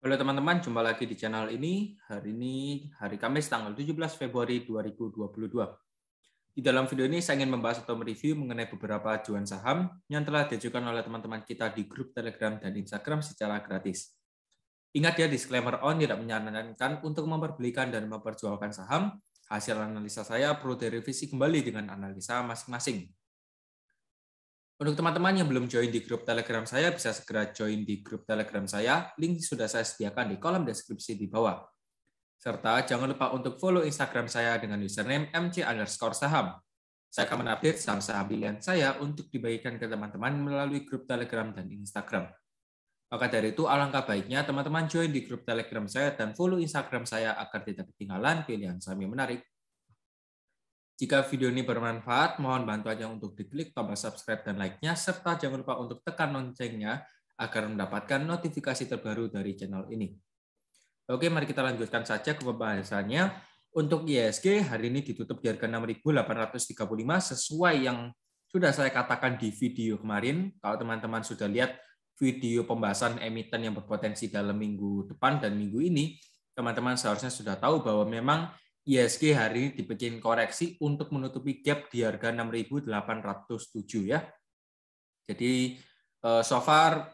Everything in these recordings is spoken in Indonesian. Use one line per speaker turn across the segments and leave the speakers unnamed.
Halo teman-teman, jumpa lagi di channel ini. Hari ini hari Kamis tanggal 17 Februari 2022. Di dalam video ini saya ingin membahas atau mereview mengenai beberapa ajuan saham yang telah diajukan oleh teman-teman kita di grup Telegram dan Instagram secara gratis. Ingat ya, disclaimer on tidak menyarankan untuk memperbelikan dan memperjualkan saham. Hasil analisa saya perlu direvisi kembali dengan analisa masing-masing. Untuk teman-teman yang belum join di grup Telegram saya, bisa segera join di grup Telegram saya. Link sudah saya sediakan di kolom deskripsi di bawah. Serta jangan lupa untuk follow Instagram saya dengan username mc_saham. Saya akan mengupdate saham-saham pilihan saya untuk dibagikan ke teman-teman melalui grup Telegram dan Instagram. Maka dari itu, alangkah baiknya teman-teman join di grup Telegram saya dan follow Instagram saya agar tidak ketinggalan pilihan saham yang menarik. Jika video ini bermanfaat, mohon bantuannya untuk diklik tombol subscribe dan like-nya, serta jangan lupa untuk tekan loncengnya agar mendapatkan notifikasi terbaru dari channel ini. Oke, mari kita lanjutkan saja ke pembahasannya. Untuk IHSG, hari ini ditutup di harga 6.835 sesuai yang sudah saya katakan di video kemarin. Kalau teman-teman sudah lihat video pembahasan emiten yang berpotensi dalam minggu depan dan minggu ini, teman-teman seharusnya sudah tahu bahwa memang IHSG hari ini dibikin koreksi untuk menutupi gap di harga 6.807 ya. Jadi so far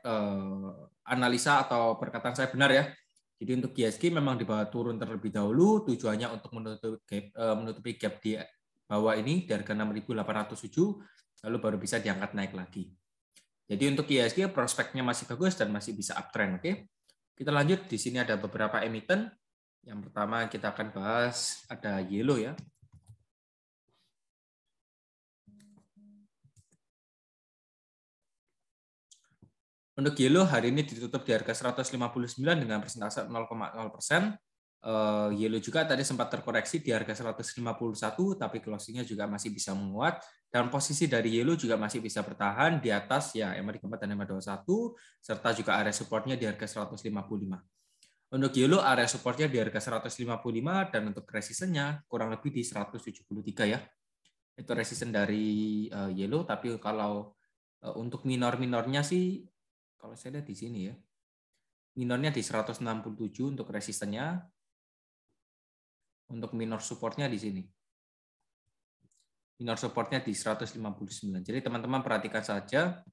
analisa atau perkataan saya benar ya. Jadi untuk IHSG memang dibawa turun terlebih dahulu, tujuannya untuk menutupi gap di bawah ini di harga 6.807, lalu baru bisa diangkat naik lagi. Jadi untuk IHSG prospeknya masih bagus dan masih bisa uptrend. Oke, kita lanjut. Di sini ada beberapa emiten. Yang pertama kita akan bahas ada Yellow ya. Untuk Yellow hari ini ditutup di harga 159 dengan persentase 0,0%. Yellow juga tadi sempat terkoreksi di harga 151, tapi closingnya juga masih bisa menguat. Dan posisi dari Yellow juga masih bisa bertahan di atas ya MA34 dan MA21, serta juga area supportnya di harga 155. Untuk Yellow area supportnya di harga 155 dan untuk resistennya kurang lebih di 173 ya. Itu resisten dari Yellow, tapi kalau untuk minor-minornya sih kalau saya lihat di sini ya. Minornya di 167 untuk resistennya. Untuk minor supportnya di sini. Minor supportnya di 159. Jadi teman-teman perhatikan saja.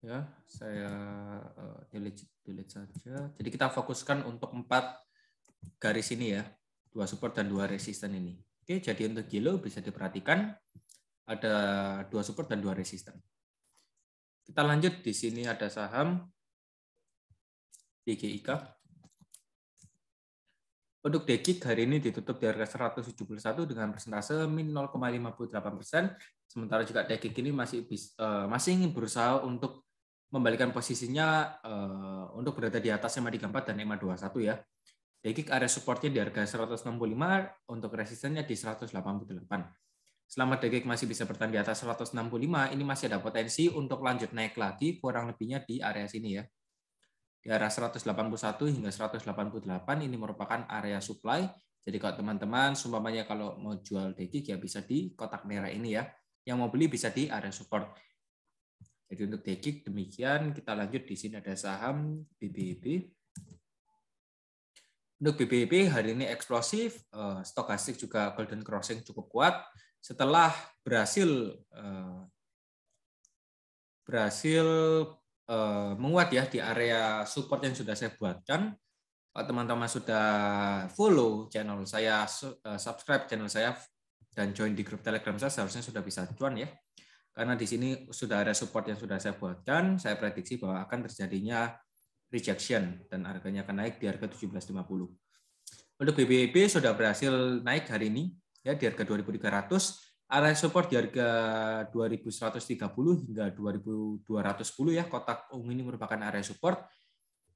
Ya, saya delete saja. Jadi kita fokuskan untuk 4 garis ini ya, 2 support dan 2 resisten ini. Oke, jadi untuk Yellow bisa diperhatikan ada 2 support dan 2 resisten. Kita lanjut, di sini ada saham DGIK. Untuk DGIK hari ini ditutup di harga 171 dengan persentase min 0,58%. Sementara juga DGIK ini masih ingin berusaha untuk membalikan posisinya untuk berada di atas MA34 dan MA21 ya. DGIK area supportnya di harga 165, untuk resistennya di 188. Selama DGIK masih bisa bertahan di atas 165, ini masih ada potensi untuk lanjut naik lagi, kurang lebihnya di area sini ya. Di area 181 hingga 188 ini merupakan area supply. Jadi kalau teman-teman sumpamanya kalau mau jual DGIK ya bisa di kotak merah ini ya. Yang mau beli bisa di area support. Jadi untuk DGIK demikian. Kita lanjut, di sini ada saham BBB. Untuk BBB hari ini eksplosif, stokastik juga golden crossing cukup kuat setelah berhasil menguat ya di area support yang sudah saya buatkan. Kalau teman-teman sudah follow channel saya, subscribe channel saya dan join di grup Telegram saya, seharusnya sudah bisa cuan ya. Karena di sini sudah ada support yang sudah saya buatkan, saya prediksi bahwa akan terjadinya rejection dan harganya akan naik di harga 17.50. Untuk BBB sudah berhasil naik hari ini ya di harga 2.300, area support di harga 2.130 hingga 2.210 ya. Kotak ungu ini merupakan area support.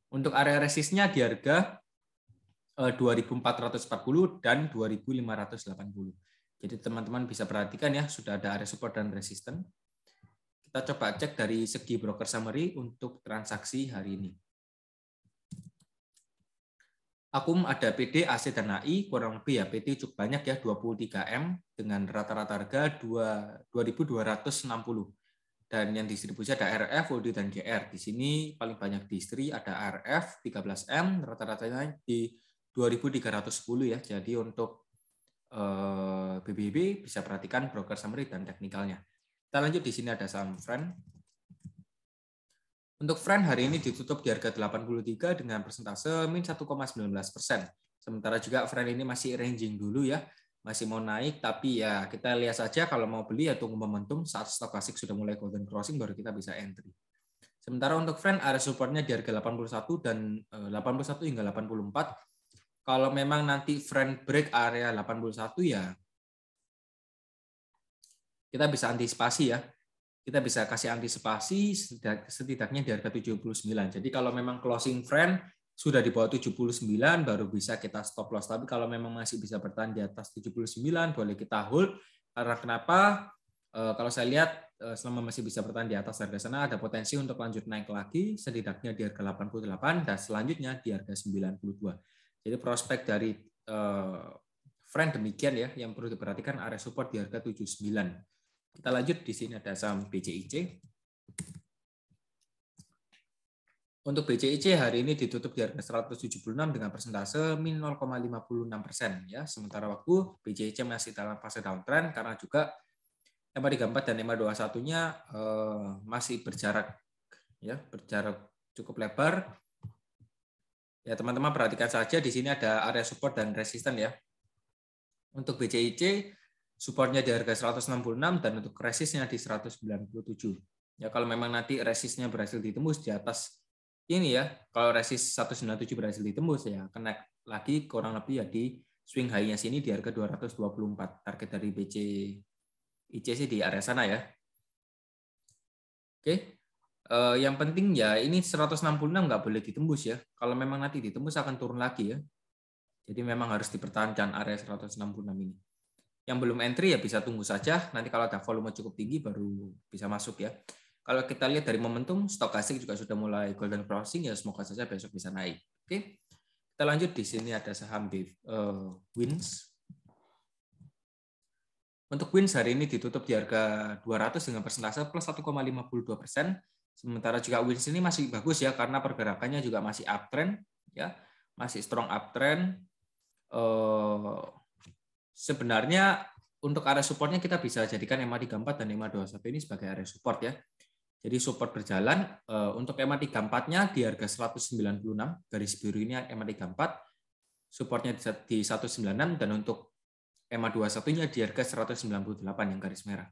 Untuk area resistnya di harga 2.440 dan 2.580. Jadi teman-teman bisa perhatikan ya, sudah ada area support dan resisten. Kita coba cek dari segi broker summary untuk transaksi hari ini. Akum ada PD, AC, dan AI, kurang lebih ya PD cukup banyak ya, 23M dengan rata-rata harga 2.260. Dan yang distribusi ada RF, OD, dan GR. Di sini paling banyak distri ada RF 13M, rata-ratanya di 2310 ya. Jadi untuk BBB bisa perhatikan broker summary dan teknikalnya. Kita lanjut, di sini ada saham Friend. Untuk Friend hari ini ditutup di harga 83 dengan persentase min 1,19%. Sementara juga Friend ini masih ranging dulu ya. Masih mau naik, tapi ya kita lihat saja kalau mau beli ya tunggu momentum saat stokastik sudah mulai golden crossing baru kita bisa entry. Sementara untuk Friend area supportnya di harga 81 dan 81 hingga 84. Kalau memang nanti Friend break area 81 ya kita bisa antisipasi ya. Kita bisa kasih antisipasi setidaknya di harga 79. Jadi kalau memang closing Friend sudah di bawah 79 baru bisa kita stop loss. Tapi kalau memang masih bisa bertahan di atas 79 boleh kita hold. Karena kenapa? Kalau saya lihat selama masih bisa bertahan di atas harga sana ada potensi untuk lanjut naik lagi setidaknya di harga 88 dan selanjutnya di harga 92. Jadi prospek dari Friend demikian ya, yang perlu diperhatikan area support di harga 79. Kita lanjut, di sini ada saham BCIC. Untuk BCIC hari ini ditutup di harga 176 dengan persentase min 0,56% ya. Sementara waktu BCIC masih dalam fase downtrend karena juga EMA 34 dan EMA 21-nya masih berjarak ya, berjarak cukup lebar. Ya, teman-teman perhatikan saja di sini ada area support dan resisten ya. Untuk BCIC supportnya di harga 166 dan untuk resistnya di 197. Ya, kalau memang nanti resistnya berhasil ditembus di atas ini ya, kalau resist 197 berhasil ditembus ya kena lagi kurang lebih ya di swing high-nya sini di harga 224. Target dari BCIC sih di area sana ya. Oke. Yang penting ya ini 166 nggak boleh ditembus ya. Kalau memang nanti ditembus akan turun lagi ya. Jadi memang harus dipertahankan area 166 ini. Yang belum entry ya bisa tunggu saja. Nanti kalau ada volume cukup tinggi baru bisa masuk ya. Kalau kita lihat dari momentum, stokastik juga sudah mulai golden crossing ya, semoga saja besok bisa naik. Oke, kita lanjut, di sini ada saham Wins. Untuk Wins hari ini ditutup di harga 200 dengan persentase plus 1,52%. Sementara juga Wins ini masih bagus ya karena pergerakannya juga masih uptrend ya, masih strong uptrend. Sebenarnya untuk area supportnya kita bisa jadikan EMA 34 dan EMA 21 ini sebagai area support ya. Jadi support berjalan untuk EMA 34-nya di harga 196, garis biru ini EMA 34, supportnya di 196 dan untuk EMA 21-nya di harga 198 yang garis merah.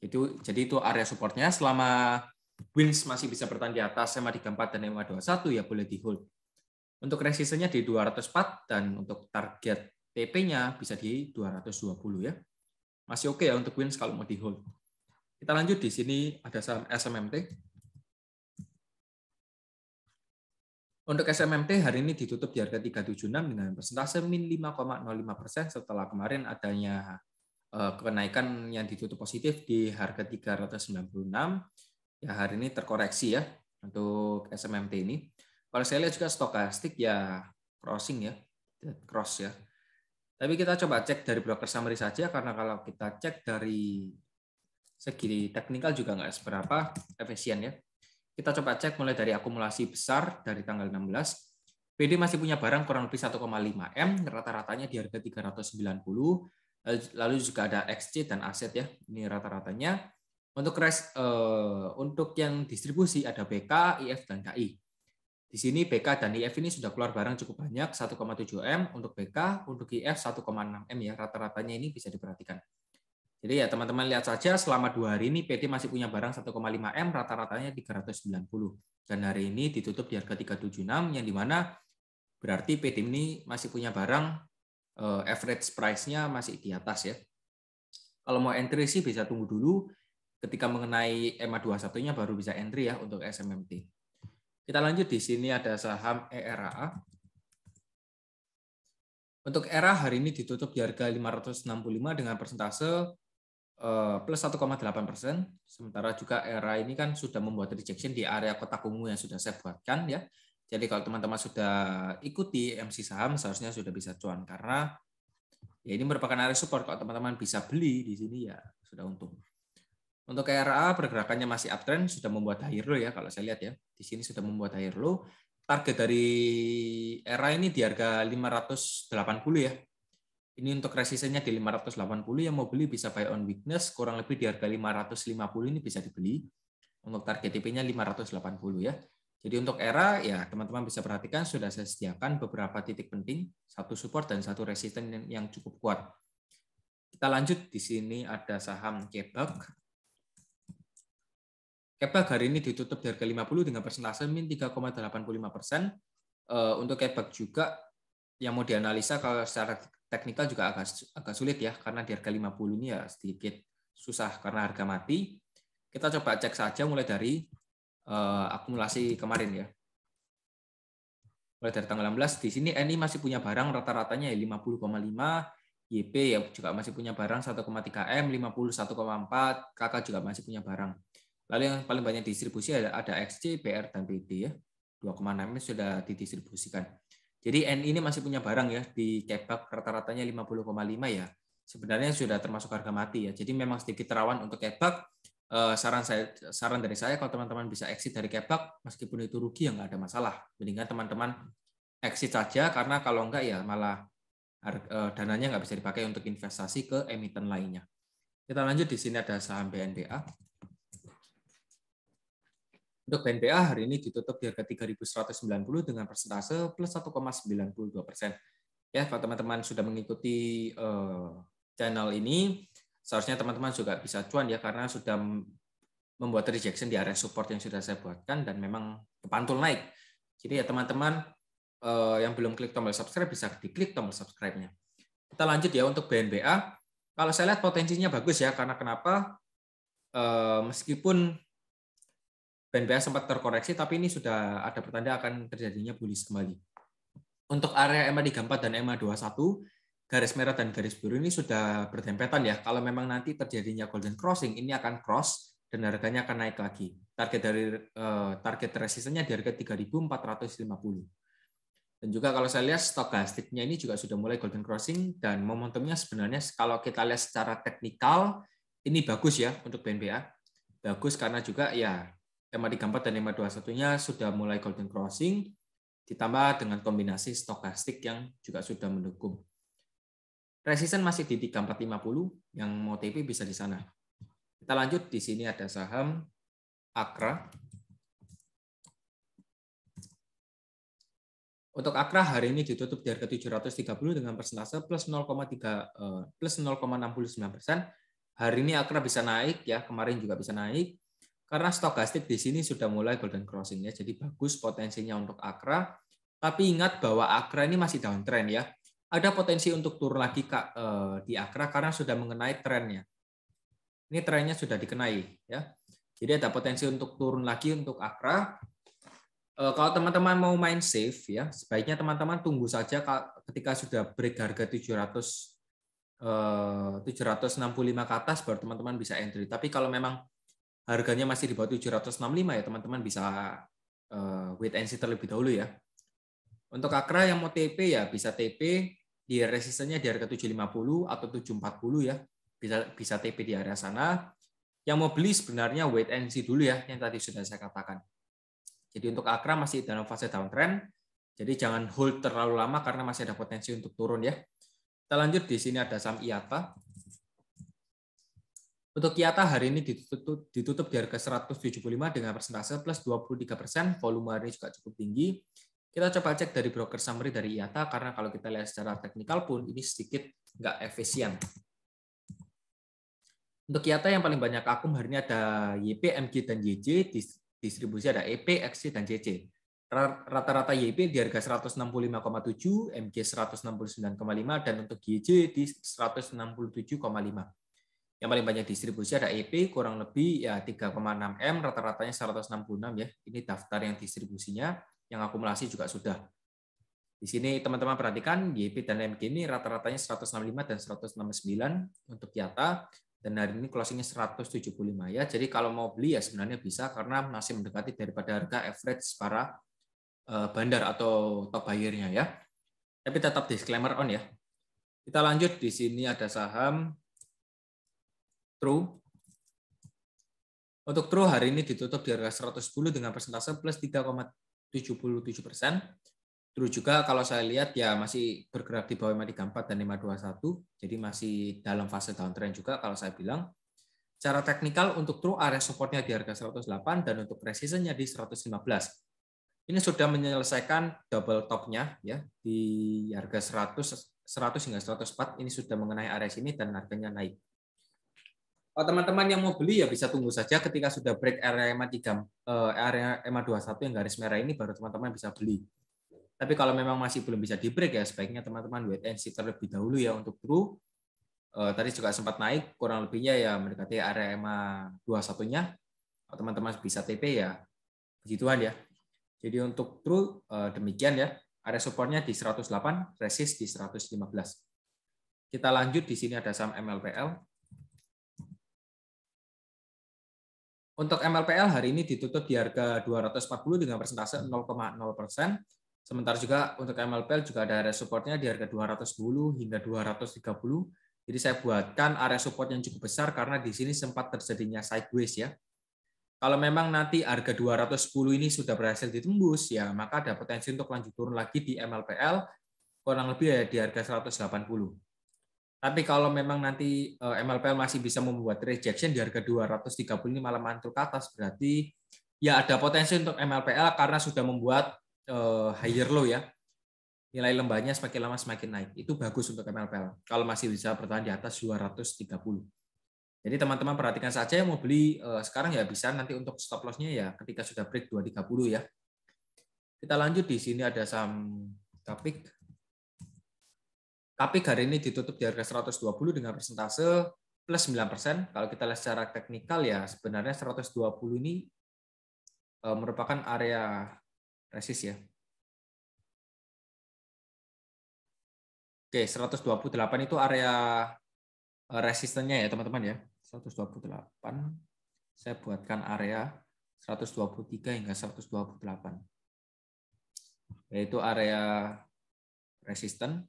Jadi itu area supportnya. Selama Wins masih bisa bertahan di atas EMA 34 dan EMA 21 ya boleh di hold. Untuk resistennya di 204 dan untuk target TP-nya bisa di 220 ya. Masih oke ya untuk Wins kalau mau di hold. Kita lanjut, di sini ada saham SMMT. Untuk SMMT hari ini ditutup di harga 376 dengan persentase min 5,05% setelah kemarin adanya kenaikan yang ditutup positif di harga 396. Ya hari ini terkoreksi ya untuk SMMT ini. Kalau saya lihat juga stokastik ya crossing ya, cross ya. Tapi kita coba cek dari broker summary saja karena kalau kita cek dari segi teknikal juga nggak seberapa efisien ya. Kita coba cek mulai dari akumulasi besar dari tanggal 16. PD masih punya barang kurang lebih 1,5 M, rata-ratanya di harga 390. Lalu juga ada XC dan aset ya, ini rata-ratanya. Untuk yang distribusi ada BK, IF, dan KI. Di sini BK dan IF ini sudah keluar barang cukup banyak, 1,7 M untuk BK, untuk IF 1,6 M ya, rata-ratanya ini bisa diperhatikan. Jadi ya teman-teman lihat saja selama 2 hari ini PT masih punya barang 1,5 M, rata-ratanya 390. Dan hari ini ditutup di harga 376, yang dimana berarti PT ini masih punya barang average price-nya masih di atas ya. Kalau mau entry sih bisa tunggu dulu, ketika mengenai EMA 21-nya baru bisa entry ya untuk SMMT. Kita lanjut, di sini ada saham ERA. Untuk ERA hari ini ditutup di harga 565 dengan persentase plus 1,8%. Sementara juga ERA ini kan sudah membuat rejection di area kotak ungu yang sudah saya buatkan ya. Jadi kalau teman-teman sudah ikuti MC saham seharusnya sudah bisa cuan karena ya ini merupakan area support. Kalau teman-teman bisa beli di sini ya sudah untung. Untuk ERA pergerakannya masih uptrend, sudah membuat higher low ya kalau saya lihat ya. Di sini sudah membuat higher low. Target dari ERA ini di harga 580 ya. Ini untuk resistennya di 580, yang mau beli bisa buy on weakness, kurang lebih di harga 550 ini bisa dibeli. Untuk target TP-nya 580 ya. Jadi untuk ERA ya teman-teman bisa perhatikan sudah saya sediakan beberapa titik penting, satu support dan satu resisten yang cukup kuat. Kita lanjut, di sini ada saham Kebak. Kebak hari ini ditutup di harga 50 dengan persentase min 3,85%. Untuk Kebak juga yang mau dianalisa kalau secara teknikal juga agak sulit ya, karena di harga 50 ini ya sedikit susah karena harga mati. Kita coba cek saja mulai dari akumulasi kemarin ya. Mulai dari tanggal 16, di sini NI masih punya barang rata-ratanya 50,5, YP ya juga masih punya barang 1,3 M, 51,4, KK juga masih punya barang. Lalu yang paling banyak distribusi ada XC, BR, dan PD ya. 2,6 M sudah didistribusikan. Jadi NI ini masih punya barang ya, di Kebak rata-ratanya 50,5 ya. Sebenarnya sudah termasuk harga mati ya. Jadi memang sedikit rawan untuk Kebak. Saran dari saya kalau teman-teman bisa exit dari Kebak, meskipun itu rugi ya nggak ada masalah. Mendingan teman-teman exit saja, karena kalau enggak ya malah dananya nggak bisa dipakai untuk investasi ke emiten lainnya. Kita lanjut, di sini ada saham BNBA. Untuk BNBA hari ini ditutup di harga 3.190 dengan persentase plus 1,92%. Ya, kalau teman-teman sudah mengikuti channel ini, seharusnya teman-teman juga bisa cuan ya, karena sudah membuat rejection di area support yang sudah saya buatkan dan memang kepantul naik. Jadi ya teman-teman yang belum klik tombol subscribe bisa diklik tombol subscribe-nya. Kita lanjut ya untuk BNBA. Kalau saya lihat potensinya bagus ya, karena kenapa? Meskipun BNBA sempat terkoreksi, tapi ini sudah ada pertanda akan terjadinya bullish kembali. Untuk area MA34 dan MA21, garis merah dan garis biru ini sudah berdempetan ya. Kalau memang nanti terjadinya golden crossing, ini akan cross dan harganya akan naik lagi. Target resistennya di harga 3.450. Dan juga kalau saya lihat stokastiknya ini juga sudah mulai golden crossing, dan momentumnya sebenarnya kalau kita lihat secara teknikal ini bagus ya untuk BNBA. Bagus karena juga ya MA34 dan MA21-nya sudah mulai golden crossing, ditambah dengan kombinasi stokastik yang juga sudah mendukung. Resisten masih di 3450, yang mau TP bisa di sana. Kita lanjut, di sini ada saham Akra. Untuk Akra hari ini ditutup di harga 730 dengan persentase plus 0,69%. Hari ini Akra bisa naik ya, kemarin juga bisa naik. Karena stokastik di sini sudah mulai golden crossing ya, jadi bagus potensinya untuk Akra. Tapi ingat bahwa Akra ini masih downtrend ya. Ada potensi untuk turun lagi di Akra karena sudah mengenai trennya. Ini trennya sudah dikenai ya. Jadi ada potensi untuk turun lagi untuk Akra. Kalau teman-teman mau main safe ya, sebaiknya teman-teman tunggu saja ketika sudah break harga 765 ke atas baru teman-teman bisa entry. Tapi kalau memang harganya masih di bawah 765 ya teman-teman bisa wait and see terlebih dahulu ya. Untuk Akra yang mau TP ya bisa TP di resistennya di harga 750 atau 740 ya. Bisa TP di area sana. Yang mau beli sebenarnya wait and see dulu ya, yang tadi sudah saya katakan. Jadi untuk Akra masih dalam fase downtrend. Jadi jangan hold terlalu lama karena masih ada potensi untuk turun ya. Kita lanjut, di sini ada saham IATA. Untuk IATA hari ini ditutup di harga 175 dengan persentase plus 23%, volume hari ini juga cukup tinggi. Kita coba cek dari broker summary dari IATA, karena kalau kita lihat secara teknikal pun ini sedikit nggak efisien. Untuk IATA yang paling banyak akum hari ini ada YP, MG, dan YJ, distribusi ada EP, XC, dan JC. Rata-rata YP di harga 165,7, MG 169,5, dan untuk YJ di 167,5. Yang paling banyak distribusi ada EP, kurang lebih ya 3,6 M, rata-ratanya 166 ya. Ini daftar yang distribusinya, yang akumulasi juga sudah. Di sini teman-teman perhatikan, YP dan MG ini rata-ratanya 165 dan 169 untuk IATA, dan hari ini closingnya 175 ya. Jadi kalau mau beli ya sebenarnya bisa, karena masih mendekati daripada harga average para bandar atau top buyer-nya ya. Tapi tetap disclaimer on ya. Kita lanjut, di sini ada saham True. Untuk True hari ini ditutup di harga 110 dengan persentase plus 3,77%. True juga kalau saya lihat ya masih bergerak di bawah 534 dan 521, jadi masih dalam fase downtrend juga kalau saya bilang. Secara teknikal untuk True area supportnya di harga 108 dan untuk resistance-nya di 115. Ini sudah menyelesaikan double top-nya ya di harga 100 hingga 104. Ini sudah mengenai area sini dan harganya naik. Kalau teman-teman yang mau beli ya bisa tunggu saja ketika sudah break area area EMA 21 yang garis merah ini baru teman-teman bisa beli. Tapi kalau memang masih belum bisa di break ya sebaiknya teman-teman wait and see terlebih dahulu ya untuk True. Tadi juga sempat naik kurang lebihnya ya mendekati area EMA 21-nya. Teman-teman bisa TP ya begituan ya. Jadi untuk True demikian ya. Area supportnya di 108, resist di 115. Kita lanjut, di sini ada saham MLPL. Untuk MLPL hari ini ditutup di harga 240 dengan persentase 0,0%. Sementara juga untuk MLPL juga ada area supportnya di harga 210 hingga 230. Jadi saya buatkan area support yang cukup besar karena di sini sempat terjadinya sideways ya. Kalau memang nanti harga 210 ini sudah berhasil ditembus ya, maka ada potensi untuk lanjut turun lagi di MLPL kurang lebih ya di harga 180. Tapi kalau memang nanti MLPL masih bisa membuat rejection di harga 230 ini malah mantul ke atas, berarti ya ada potensi untuk MLPL karena sudah membuat higher low ya. Nilai lembahnya semakin lama semakin naik. Itu bagus untuk MLPL kalau masih bisa bertahan di atas 230. Jadi teman-teman perhatikan saja yang mau beli sekarang ya bisa, nanti untuk stop loss-nya ya ketika sudah break 230 ya. Kita lanjut, di sini ada saham Kapik. Kapik hari ini ditutup di harga 120 dengan persentase plus 9%. Kalau kita lihat secara teknikal ya sebenarnya 120 ini merupakan area resist ya. Oke, 128 itu area resistennya ya teman-teman ya. 128 saya buatkan area 123 hingga 128. Yaitu area resisten.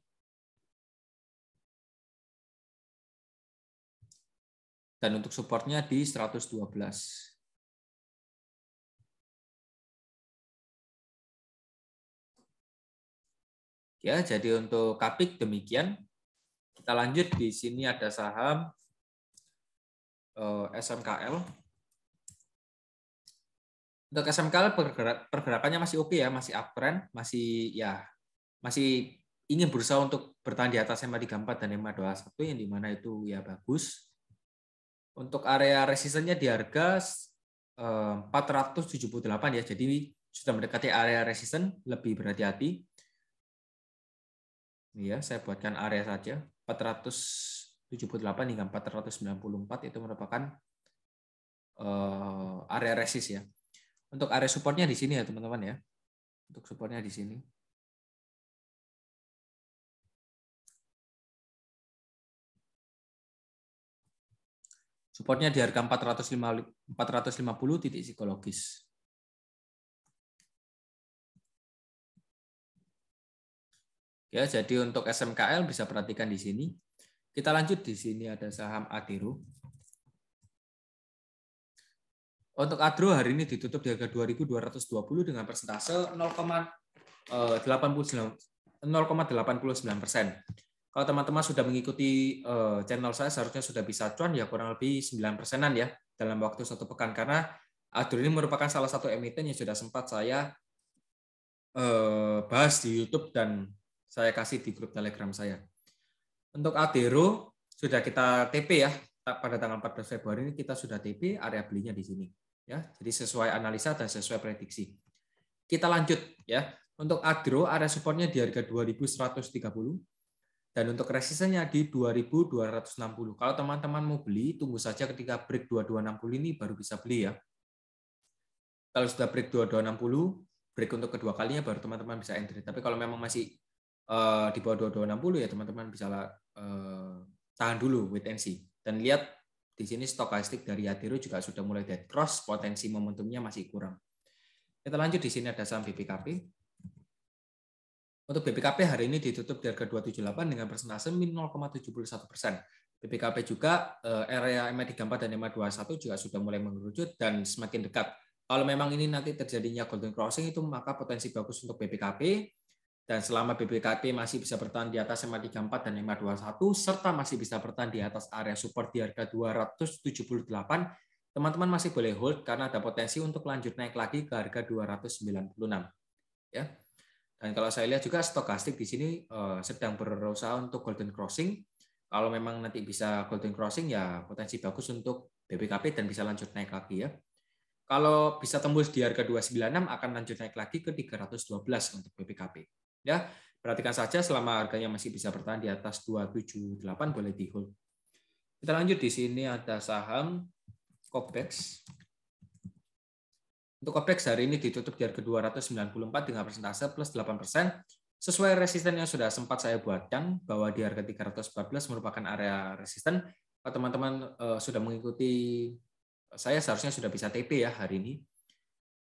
Dan untuk supportnya di 112. Ya, jadi untuk Kapik demikian. Kita lanjut, di sini ada saham SMKL. Untuk SMKL pergerakannya masih oke ya, masih uptrend, masih ingin berusaha untuk bertahan di atas EMA 34 dan EMA 21 yang dimana itu ya bagus. Untuk area resistennya di harga 478 ya, jadi sudah mendekati area resisten, lebih berhati-hati. Ya, saya buatkan area saja 478 hingga 494 itu merupakan area resist ya. Untuk area supportnya di sini ya teman-teman ya. Untuk supportnya di sini. Supportnya di harga 450 titik psikologis. Ya, jadi untuk SMKL bisa perhatikan di sini. Kita lanjut, di sini ada saham Adero. Untuk Adro hari ini ditutup di harga 2.220 dengan persentase 0,89%. Kalau teman-teman sudah mengikuti channel saya, seharusnya sudah bisa cuan ya kurang lebih 9%-an ya dalam waktu 1 pekan, karena Adro ini merupakan salah satu emiten yang sudah sempat saya bahas di YouTube dan saya kasih di grup Telegram saya. Untuk Adero sudah kita TP ya, pada tanggal 14 Februari ini kita sudah TP, area belinya di sini. Ya, jadi sesuai analisa dan sesuai prediksi. Kita lanjut ya. Untuk Adro area supportnya di harga 2.130. Dan untuk resistennya di 2.260. Kalau teman-teman mau beli, tunggu saja ketika break 2260 ini baru bisa beli ya. Kalau sudah break 2260, break untuk kedua kalinya baru teman-teman bisa entry. Tapi kalau memang masih di bawah 2260 ya teman-teman bisa tahan dulu wait and see. Dan lihat di sini stokastik dari Adero juga sudah mulai dead cross, potensi momentumnya masih kurang. Kita lanjut, di sini ada saham BPKP. Untuk BPKP hari ini ditutup di harga 278 dengan persentase min 0,71%. BPKP juga area MA34 dan MA21 juga sudah mulai mengerucut dan semakin dekat. Kalau memang ini nanti terjadinya golden crossing itu maka potensi bagus untuk BPKP, dan selama BPKP masih bisa bertahan di atas MA34 dan MA21 serta masih bisa bertahan di atas area support di harga 278, teman-teman masih boleh hold karena ada potensi untuk lanjut naik lagi ke harga 296 ya. Dan kalau saya lihat juga stokastik di sini sedang berusaha untuk golden crossing. Kalau memang nanti bisa golden crossing ya potensi bagus untuk BPKP dan bisa lanjut naik lagi ya. Kalau bisa tembus di harga 296 akan lanjut naik lagi ke 312 untuk BPKP. Ya, perhatikan saja selama harganya masih bisa bertahan di atas 278 boleh di hold. Kita lanjut, di sini ada saham Copex. Untuk Copex hari ini ditutup di harga 294 dengan persentase plus 8%. Sesuai resisten yang sudah sempat saya buatkan, bahwa di harga 314 merupakan area resisten. Kalau teman-teman sudah mengikuti saya, seharusnya sudah bisa TP ya hari ini.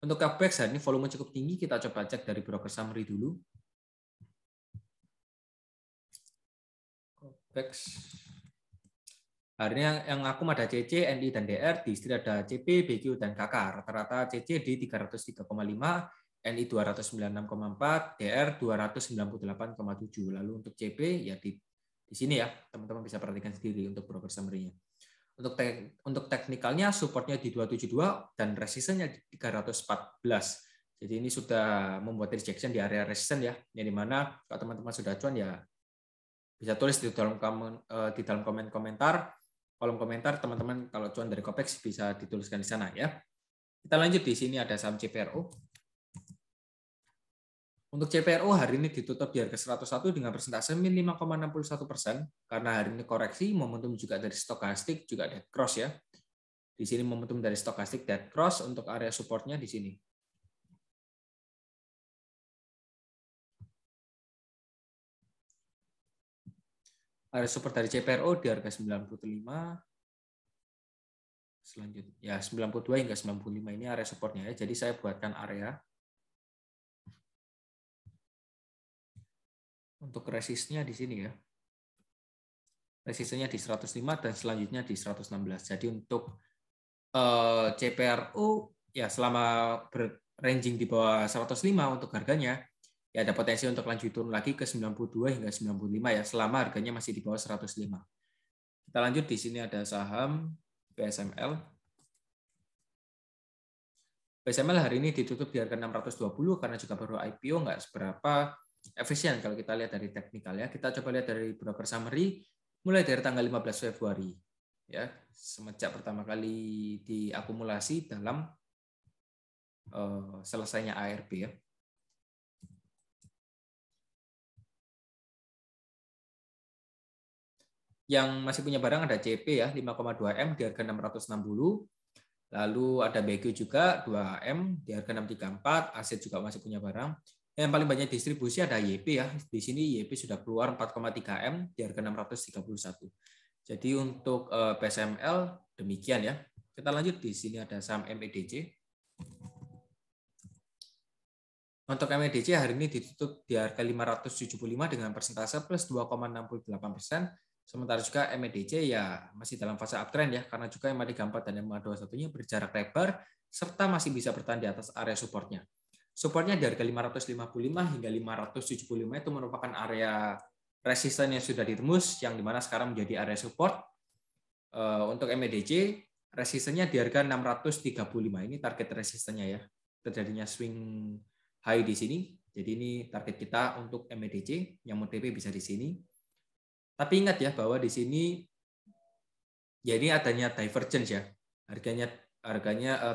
Untuk Copex hari ini volume cukup tinggi, kita coba cek dari broker summary dulu. Copex. Hari ini yang akum ada CC, NI, dan DR, di istri ada CP, BQ, dan KK. Rata-rata CC di 303,5, NI 296,4, DR 298,7. Lalu untuk CP ya di sini ya, teman-teman bisa perhatikan sendiri untuk broker summary-nya. Untuk teknikalnya supportnya di 272 dan resistennya di 314. Jadi ini sudah membuat rejection di area resisten ya, yang dimana kalau teman-teman sudah cuan ya bisa tulis di dalam komentar, kolom komentar teman-teman kalau cuan dari Copex bisa dituliskan di sana ya. Kita lanjut, di sini ada saham CPRO. Untuk CPRO hari ini ditutup di harga 101 dengan persentase min 5,61%. Karena hari ini koreksi, momentum juga dari stokastik juga dead cross ya. Di sini momentum dari stokastik dead cross, untuk area supportnya di sini. Area support dari CPRO di harga 95. Selanjutnya ya 92 hingga 95 ini area supportnya ya. Jadi saya buatkan area. Untuk resistnya di sini ya. Resistennya di 105 dan selanjutnya di 116. Jadi untuk CPRO ya selama ranging di bawah 105 untuk harganya ya ada potensi untuk lanjut turun lagi ke 92 hingga 95 ya selama harganya masih di bawah 105. Kita lanjut, di sini ada saham PSML. PSML hari ini ditutup di harga 620 karena juga baru IPO, nggak seberapa efisien kalau kita lihat dari teknikal ya. Kita coba lihat dari broker summary mulai dari tanggal 15 Februari ya, semenjak pertama kali diakumulasi dalam selesainya ARB ya. Yang masih punya barang ada CP ya 5,2 M di harga 660. Lalu ada BQ juga 2M di harga 634, aset juga masih punya barang. Yang paling banyak distribusi ada YP ya. Di sini YP sudah keluar 4,3 M di harga 631. Jadi untuk PSML demikian ya. Kita lanjut, di sini ada saham MEDC. Untuk MEDC hari ini ditutup di harga 575 dengan persentase plus 2,68%. Sementara juga MEDC ya masih dalam fase uptrend ya, karena juga MA34 dan MA21-nya berjarak lebar serta masih bisa bertahan di atas area supportnya. Supportnya di harga 555 hingga 575 itu merupakan area resisten yang sudah ditembus, yang dimana sekarang menjadi area support. Untuk MEDC resistennya di harga 635, ini target resistennya ya, terjadinya swing high di sini. Jadi ini target kita untuk MEDC, yang mau TP bisa di sini. Tapi ingat ya bahwa di sini ya ini adanya divergence ya. Harganya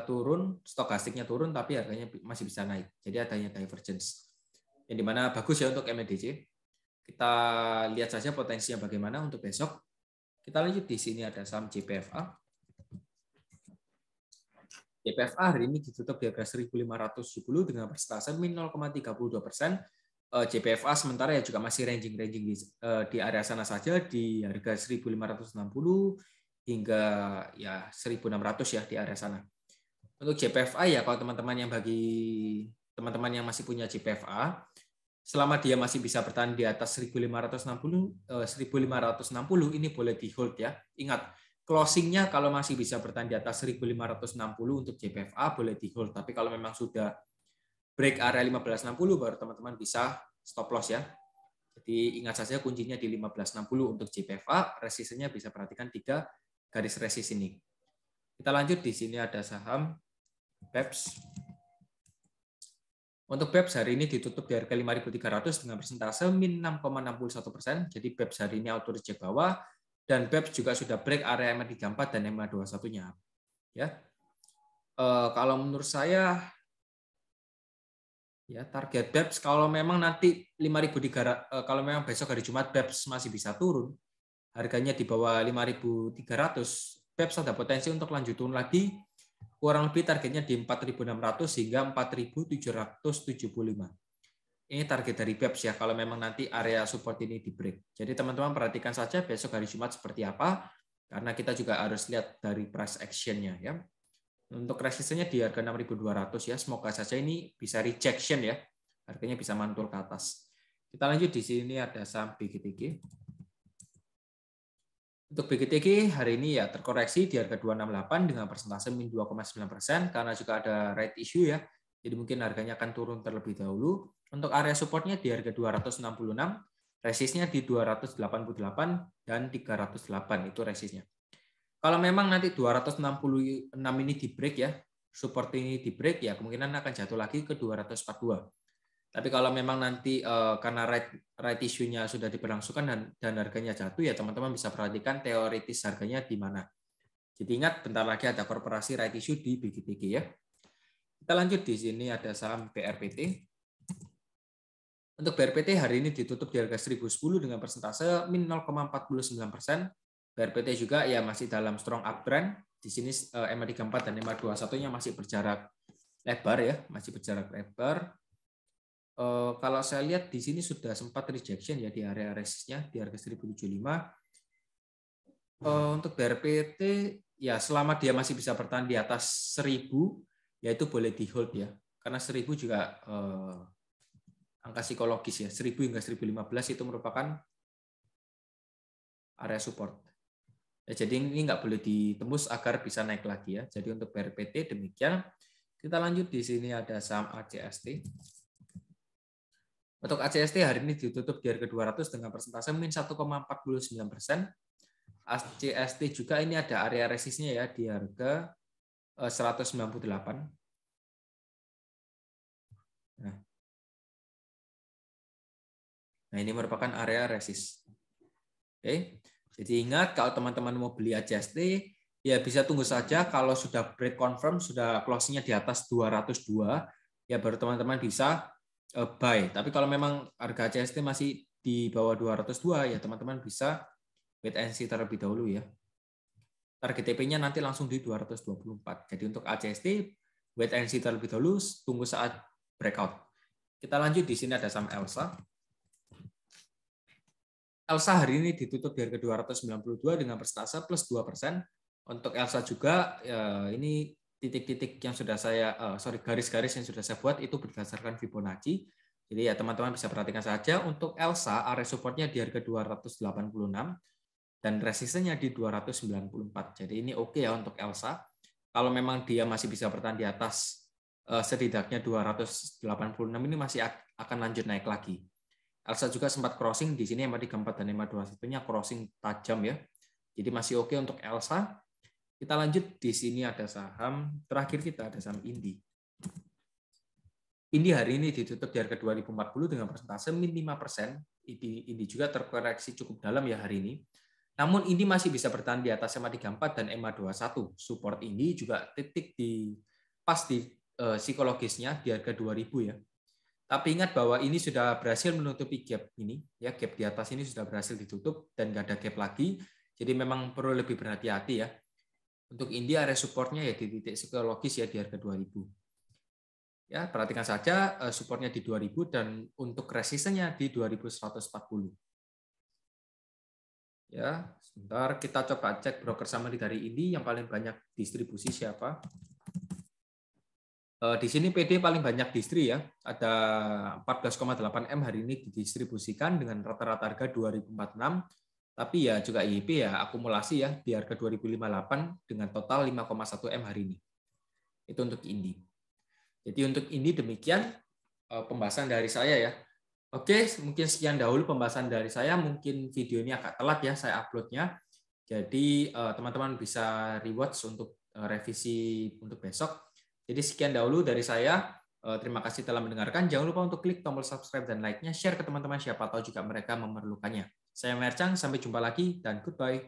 turun, stokastiknya turun tapi harganya masih bisa naik. Jadi adanya divergence. Yang dimana bagus ya untuk MEDC. Kita lihat saja potensinya bagaimana untuk besok. Kita lanjut, di sini ada saham JPFA. JPFA hari ini ditutup di harga 1.570 dengan persentase min 0,32%. JPFA sementara ya juga masih ranging di area sana saja di harga 1.560 hingga ya 1.600 ya di area sana. Untuk JPFA ya kalau teman-teman yang masih punya JPFA selama dia masih bisa bertahan di atas 1560 ini boleh di hold ya. Ingat, closingnya kalau masih bisa bertahan di atas 1560 untuk JPFA boleh di hold, tapi kalau memang sudah break area 1560 baru teman-teman bisa stop loss ya. Jadi ingat saja kuncinya di 1560 untuk JPFA, resistennya bisa perhatikan 3 garis resist ini. Kita lanjut, di sini ada saham BEPS. Untuk BEPS hari ini ditutup di harga 5.300 dengan persentase min 6,61%. Jadi BEPS hari ini auto reject bawah, dan BEPS juga sudah break area MA34 dan MA21-nya. Ya. Kalau menurut saya ya target BEPS kalau memang nanti 5.300, kalau memang besok hari Jumat BEPS masih bisa turun, harganya di bawah 5.300, BEPS ada potensi untuk lanjut turun lagi, kurang lebih targetnya di 4.600 hingga 4.775. Ini target dari BEPS ya, kalau memang nanti area support ini di break. Jadi teman-teman perhatikan saja besok hari Jumat seperti apa, karena kita juga harus lihat dari price action-nya ya. Untuk resistennya di harga 6.200 ya, semoga saja ini bisa rejection ya, harganya bisa mantul ke atas. Kita lanjut, di sini ada saham BGTG. Untuk BGTG hari ini ya terkoreksi di harga 268 dengan persentase min 2,9% karena juga ada right issue ya. Jadi mungkin harganya akan turun terlebih dahulu. Untuk area supportnya di harga 266, resistnya di 288 dan 308 itu resistnya. Kalau memang nanti 266 ini di break ya, support ini di break ya, kemungkinan akan jatuh lagi ke 242. Tapi kalau memang nanti karena right issue-nya sudah diberlangsungkan dan harganya jatuh ya, teman-teman bisa perhatikan teoritis harganya di mana. Jadi ingat, bentar lagi ada korporasi right issue di BGTG ya. Kita lanjut, di sini ada saham BRPT. Untuk BRPT hari ini ditutup di harga 1.010 dengan persentase min 0,49%. BRPT juga ya masih dalam strong uptrend. Di sini MA34 dan MA21-nya masih berjarak lebar ya, masih berjarak lebar. Kalau saya lihat di sini sudah sempat rejection ya di area resistnya di harga 1.075. Untuk BRPT ya selama dia masih bisa bertahan di atas 1.000 ya itu boleh di hold ya. Karena 1.000 juga angka psikologis ya. 1.000 hingga 1.015 itu merupakan area support. Ya, jadi ini nggak boleh ditembus agar bisa naik lagi ya. Jadi untuk BRPT demikian. Kita lanjut, di sini ada saham ACST. Untuk ACST hari ini ditutup di harga 200 dengan persentase min 1,49%. ACST juga ini ada area resistnya ya di harga 198. Nah, ini merupakan area resist. Oke. Jadi ingat, kalau teman-teman mau beli ACST, ya bisa tunggu saja kalau sudah break confirm, sudah closing-nya di atas 202, ya baru teman-teman bisa buy. Tapi kalau memang harga ACST masih di bawah 202, ya teman-teman bisa wait and see terlebih dahulu ya. Target TP-nya nanti langsung di 224. Jadi untuk ACST, wait and see terlebih dahulu, tunggu saat breakout. Kita lanjut, di sini ada saham Elsa. Elsa hari ini ditutup di harga 292 dengan persentase plus 2%. Untuk Elsa juga ini titik-titik yang sudah saya garis-garis yang sudah saya buat itu berdasarkan Fibonacci. Jadi ya teman-teman bisa perhatikan saja untuk Elsa area supportnya di harga 286 dan resistennya di 294. Jadi ini oke ya untuk Elsa. Kalau memang dia masih bisa bertahan di atas setidaknya 286 ini masih akan lanjut naik lagi. Elsa juga sempat crossing di sini MA34 dan MA21-nya crossing tajam ya. Jadi masih oke untuk Elsa. Kita lanjut, di sini ada saham terakhir kita, ada saham Indi. Indi hari ini ditutup di harga 2040 dengan persentase min 5%. Indi juga terkoreksi cukup dalam ya hari ini. Namun Indi masih bisa bertahan di atas MA34 dan MA21. Support Indi juga titik di pas di psikologisnya di harga 2000 ya. Tapi ingat bahwa ini sudah berhasil menutupi gap ini, ya gap di atas ini sudah berhasil ditutup dan nggak ada gap lagi. Jadi memang perlu lebih berhati-hati ya. Untuk Indi area supportnya ya di titik psikologis ya di harga 2000. Ya perhatikan saja supportnya di 2000 dan untuk resistennya di 2140. Ya sebentar kita coba cek broker summary dari Indi yang paling banyak distribusi siapa. Di sini PD paling banyak distri ya, ada 14,8 M hari ini didistribusikan dengan rata-rata harga 2046, tapi ya juga IIP ya akumulasi ya di harga 2058 dengan total 5,1 M hari ini. Itu untuk Indi. Jadi untuk Indi demikian pembahasan dari saya ya. Oke, mungkin sekian dahulu pembahasan dari saya. Mungkin video ini agak telat ya saya uploadnya. Jadi teman-teman bisa rewatch untuk revisi untuk besok. Jadi sekian dahulu dari saya. Terima kasih telah mendengarkan. Jangan lupa untuk klik tombol subscribe dan like-nya, share ke teman-teman siapa tahu juga mereka memerlukannya. Saya Mercang, sampai jumpa lagi dan goodbye.